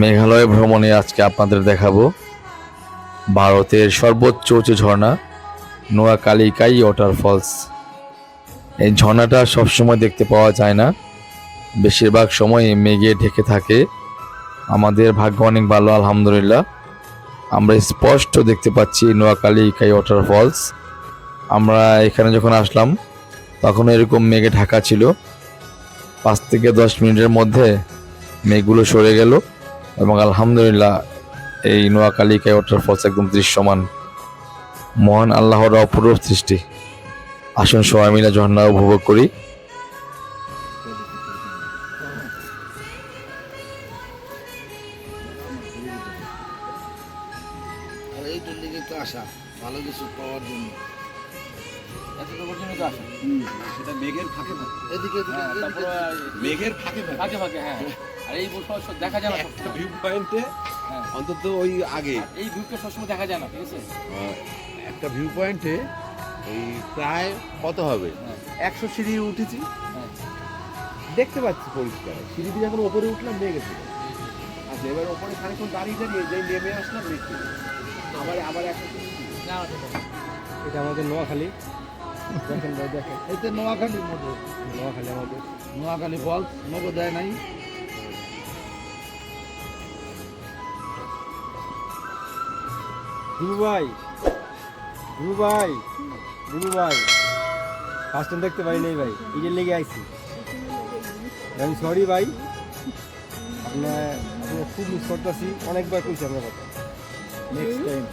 মেঘালয় ভ্রমণে আজকে আপনাদের দেখাবো ভারতের সর্বোচ্চ উঁচু ঝর্ণা নোয়াখালী ওয়াটারফলস। এই ঝর্ণাটা সবসময় দেখতে পাওয়া যায় না, বেশিরভাগ সময় মেঘে ঢেকে থাকে। আমাদের ভাগ্য অনেক ভালো, আলহামদুলিল্লাহ। আমরা স্পষ্ট দেখতে পাচ্ছি নোয়াখালী ওয়াটারফলস। আমরা এখানে যখন আসলাম তখন এরকম মেঘে ঢাকা ছিল। 5 থেকে 10 মিনিটের মধ্যে মেঘগুলো সরে গেল এবং আলহামদুলিল্লাহ এই নোয়াখালী ওয়াটারফলস একদম দৃশ্যমান। মহান আল্লাহর অপূর্ব সৃষ্টি। আসুন সবাই মিলে ঝর্ণা উপভোগ করি। এইটার দিকে তো আসা ভালো কিছু পাওয়ার জন্য সেটা মেঘের ফাঁকে ফাঁকে এদিকে মেঘের ফাঁকে ফাঁকে ফাঁকে হ্যাঁ। আর এই বছর দেখা যায় না একটা ভিউ পয়েন্টে হ্যাঁ। অন্তত ওই আগে এই ভিউটা সবসময় দেখা যায় না, ঠিক আছে? একটা ভিউ পয়েন্টে ওই প্রায় কত হবে হ্যাঁ। 100 সিঁড়ি উঠেছি, হ্যাঁ। দেখতে পাচ্ছি পরিষ্কার। সিঁড়ি দিয়ে যখন ওপরে উঠলাম মেঘ ছিল। আচ্ছা, এবার ওপরে খানিকক্ষণ দাঁড়িয়ে যেই নেমে আসলাম মেঘ ছিল। আবার 100 সিঁড়ি না, না, না। এটা আমাদের নোয়াখালী। দেখেন ভাই, দেখেন এতে নোয়াখালীর মতো নোয়াখালী আমাদের। নোয়াখালী ফলস নগো দেয় নাই। দিবু ভাই, দিবু ভাই, দিবু ভাই, ফার্স্ট টাইম দেখতে পারি নাই ভাই, ঈদের লেগে আইছি। আমি সরি ভাই, আপনার খুব মিস করতেছি। অনেকবার কইছি আপনার কথা, নেক্সট টাইম।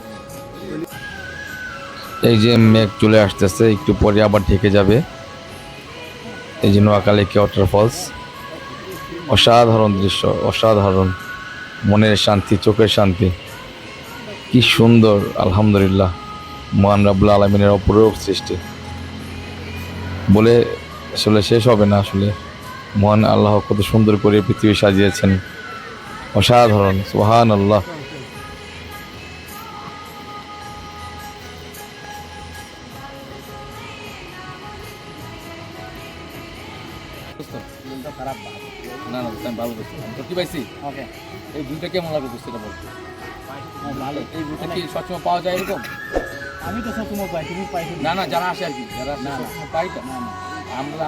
এই যে মেঘ চলে আসতেছে, একটু পরে আবার ঢেকে যাবে। এই যে নোয়াখালী ওয়াটারফলস, অসাধারণ দৃশ্য, অসাধারণ। মনের শান্তি, চোখের শান্তি, কি সুন্দর। আলহামদুলিল্লাহ, মহান রাব্বুল আলামিনের অপূর্ব সৃষ্টি, বলে আসলে শেষ হবে না। আসলে মহান আল্লাহ কত সুন্দর করে পৃথিবী সাজিয়েছেন, অসাধারণ। সুবহানাল্লাহ। খারাপ না, না, আমি ভালো বুঝছি। আমি তো কি পাইছি? ওকে, এই ভিউটা কেমন লাগে বুঝতে এটা বল। ভালো। এই ভিউটা কি সবসময় পাওয়া যায় এরকম? আমি তো সবসময় পাই, তুমি পাইছো না, না, যারা আসে আর কি, যারা আসে না, না। সবসময় পাই তো।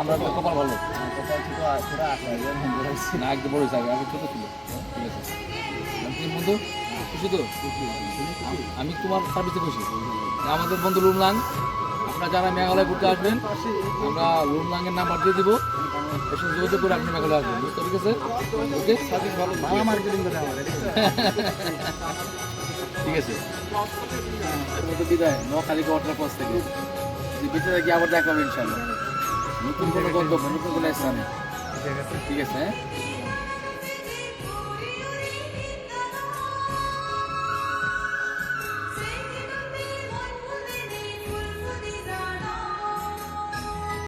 আমরা তো কপাল ভালো। না, একদম বড় হয়েছে, আগে ছোট ছিল। ঠিক আছে, তুমি বন্ধু খুশি তো? আমি তোমার সার্ভিসে খুশি। আমাদের বন্ধু লুমলাং, আপনারা যারা মেঘালয় ঘুরতে আসবেন, আমরা লুমলাংয়ের নাম্বার দিয়ে দিব, এর সাথে যোগাযোগ করে আপনি মেঘালয় আসবেন। বুঝতে ঠিক আছে? ওকে, সার্ভিস ভালো, ভালো মার্কেটিং করে আমাদের। ঠিক আছে। এর মধ্যে বিদায় নোয়াখালী ওয়াটারফলস থেকে। ভিতরে গিয়ে আবার দেখা হবে ইনশাল্লাহ, নতুন কোনো গন্তব্য, নতুন কোনো স্থানে। ঠিক আছে, হ্যাঁ।